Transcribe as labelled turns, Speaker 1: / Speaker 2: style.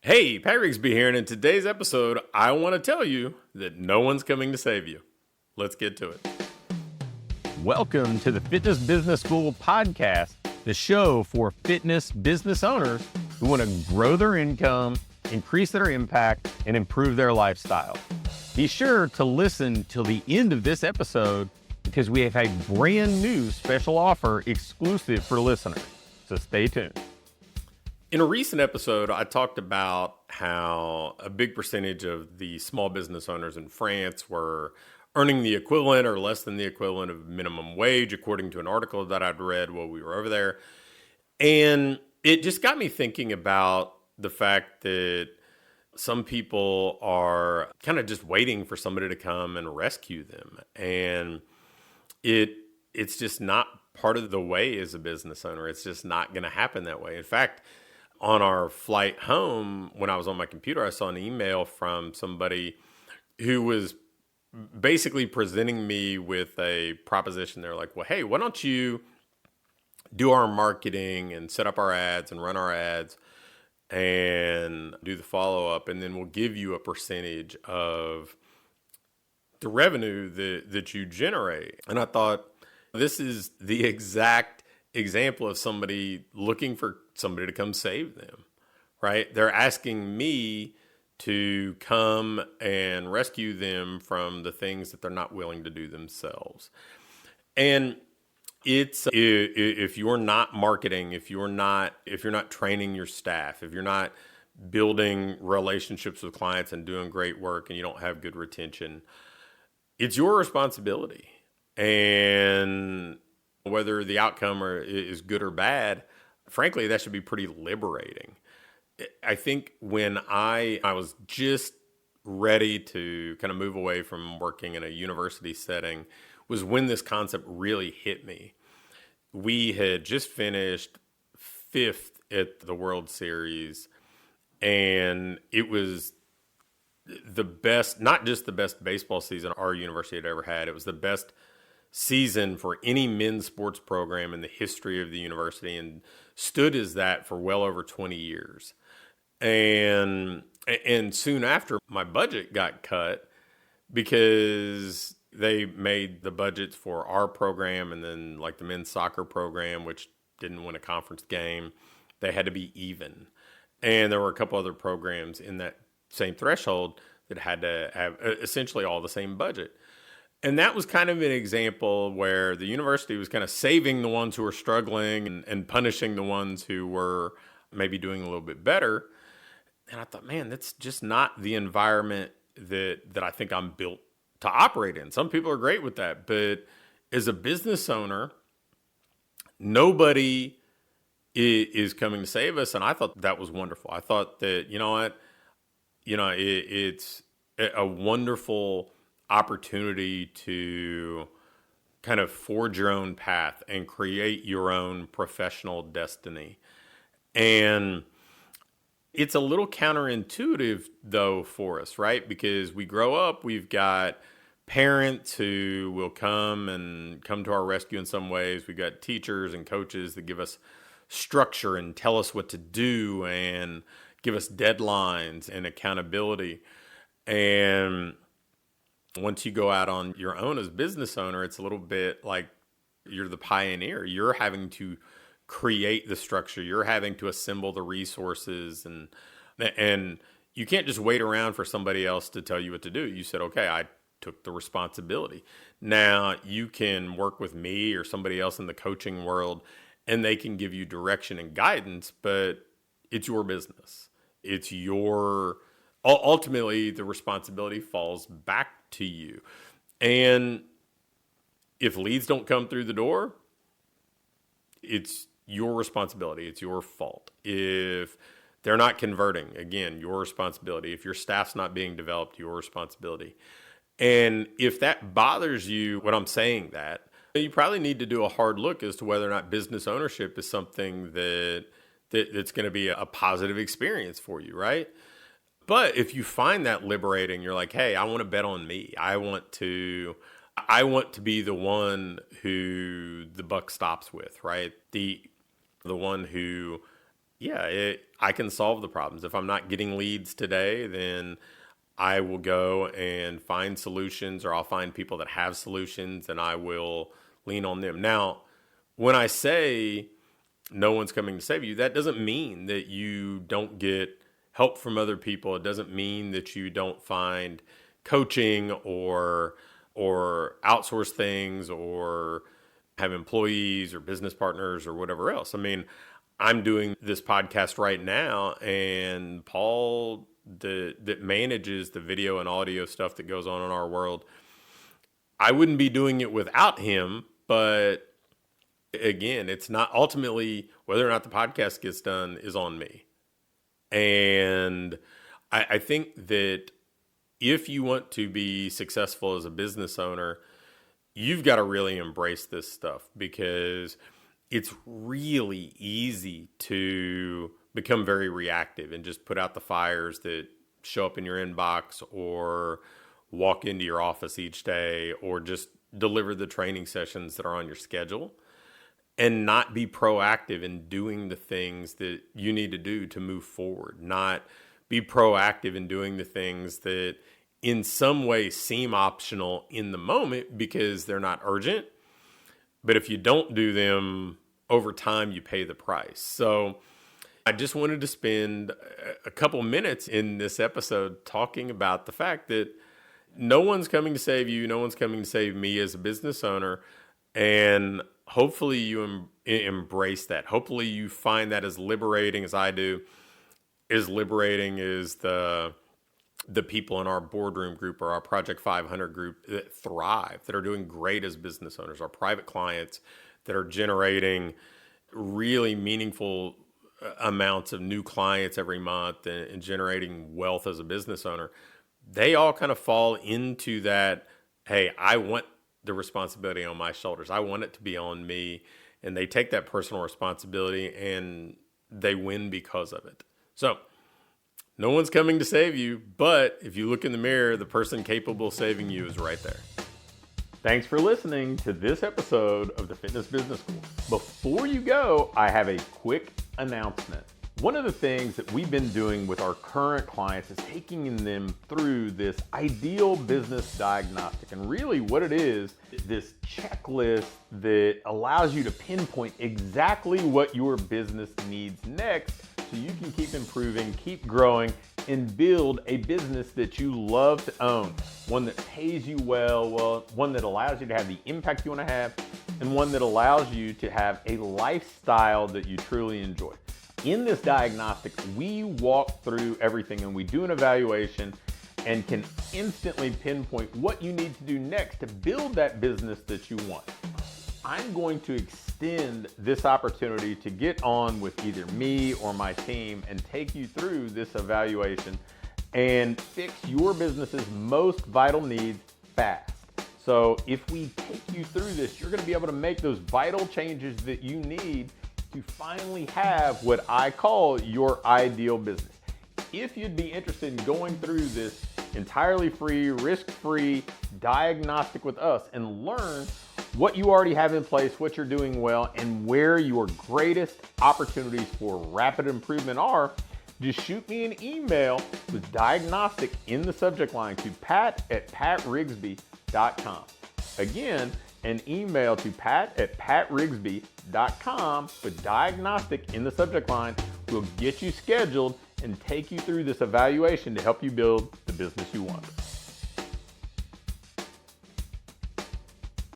Speaker 1: Hey, Pat Rigsby here, and in today's episode, I want to tell you that no one's coming to save you. Let's get to it.
Speaker 2: Welcome to the Fitness Business School podcast, the show for fitness business owners who want to grow their income, increase their impact, and improve their lifestyle. Be sure to listen till the end of this episode because we have a brand new special offer exclusive for listeners. So stay tuned.
Speaker 1: In a recent episode, I talked about how a big percentage of the small business owners in France were earning the equivalent or less than the equivalent of minimum wage, according to an article that I'd read while we were over there. And it just got me thinking about the fact that some people are kind of just waiting for somebody to come and rescue them. And it's just not part of the way as a business owner. It's just not going to happen that way. In fact, on our flight home, when I was on my computer, I saw an email from somebody who was basically presenting me with a proposition. They're like, well, hey, why don't you do our marketing and set up our ads and run our ads and do the follow-up, and then we'll give you a percentage of the revenue that you generate. And I thought, this is the exact example of somebody looking for somebody to come save them, right? They're asking me to come and rescue them from the things that they're not willing to do themselves. And it's if you're not marketing, if you're not training your staff, if you're not building relationships with clients and doing great work and you don't have good retention, it's your responsibility. And whether the outcome is good or bad, frankly, that should be pretty liberating. I think when I was just ready to kind of move away from working in a university setting was when this concept really hit me. We had just finished 5th at the World Series, and it was the best, not just the best baseball season our university had ever had. It was the best season for any men's sports program in the history of the university and stood as that for well over 20 years. And soon after, my budget got cut because they made the budgets for our program and then like the men's soccer program, which didn't win a conference game. They had to be even. And there were a couple other programs in that same threshold that had to have essentially all the same budget. And that was kind of an example where the university was kind of saving the ones who were struggling and punishing the ones who were maybe doing a little bit better. And I thought, man, that's just not the environment that I think I'm built to operate in. Some people are great with that. But as a business owner, nobody is coming to save us. And I thought that was wonderful. I thought that, it's a wonderful opportunity to kind of forge your own path and create your own professional destiny. And it's a little counterintuitive though for us, right? Because we grow up, we've got parents who will come to our rescue in some ways. We've got teachers and coaches that give us structure and tell us what to do and give us deadlines and accountability. And once you go out on your own as business owner, it's a little bit like you're the pioneer. You're having to create the structure. You're having to assemble the resources, and you can't just wait around for somebody else to tell you what to do. You said, okay, I took the responsibility. Now you can work with me or somebody else in the coaching world, and they can give you direction and guidance, but it's your business. It's ultimately the responsibility falls back to you. And if leads don't come through the door, it's your responsibility. It's your fault. If they're not converting, again, your responsibility. If your staff's not being developed, your responsibility. And if that bothers you, when I'm saying that, you probably need to do a hard look as to whether or not business ownership is something that's going to be a positive experience for you, right? But if you find that liberating, you're like, hey, I want to bet on me. I want to be the one who the buck stops with, right? The one who I can solve the problems. If I'm not getting leads today, then I will go and find solutions, or I'll find people that have solutions and I will lean on them. Now, when I say no one's coming to save you, that doesn't mean that you don't get help from other people. It doesn't mean that you don't find coaching or outsource things or have employees or business partners or whatever else. I mean, I'm doing this podcast right now, and Paul that manages the video and audio stuff that goes on in our world, I wouldn't be doing it without him. But again, it's not ultimately whether or not the podcast gets done is on me. And I think that if you want to be successful as a business owner, you've got to really embrace this stuff, because it's really easy to become very reactive and just put out the fires that show up in your inbox, or walk into your office each day, or just deliver the training sessions that are on your schedule, and not be proactive in doing the things that you need to do to move forward. Not be proactive in doing the things that in some way seem optional in the moment because they're not urgent. But if you don't do them, over time, you pay the price. So I just wanted to spend a couple minutes in this episode talking about the fact that no one's coming to save you. No one's coming to save me as a business owner. And hopefully you embrace that. Hopefully you find that as liberating as I do. As liberating as the people in our boardroom group or our Project 500 group that thrive, that are doing great as business owners, our private clients that are generating really meaningful amounts of new clients every month and generating wealth as a business owner. They all kind of fall into that, hey, I want the responsibility on my shoulders. I want it to be on me. And they take that personal responsibility and they win because of it. So no one's coming to save you, but if you look in the mirror, the person capable of saving you is right there. Thanks for listening to this episode of the Fitness Business School. Before you go, I have a quick announcement. One of the things that we've been doing with our current clients is taking them through this ideal business diagnostic. And really what it is this checklist that allows you to pinpoint exactly what your business needs next, so you can keep improving, keep growing, and build a business that you love to own. One that pays you well, one that allows you to have the impact you want to have, and one that allows you to have a lifestyle that you truly enjoy. In this diagnostic, we walk through everything and we do an evaluation and can instantly pinpoint what you need to do next to build that business that you want. I'm going to extend this opportunity to get on with either me or my team and take you through this evaluation and fix your business's most vital needs fast. So if we take you through this, you're going to be able to make those vital changes that you need to finally have what I call your ideal business. If you'd be interested in going through this entirely free, risk-free diagnostic with us and learn what you already have in place, what you're doing well, and where your greatest opportunities for rapid improvement are, just shoot me an email with diagnostic in the subject line to pat@patrigsby.com. Again, an email to pat@patrigsby.com with diagnostic in the subject line will get you scheduled and take you through this evaluation to help you build the business you want.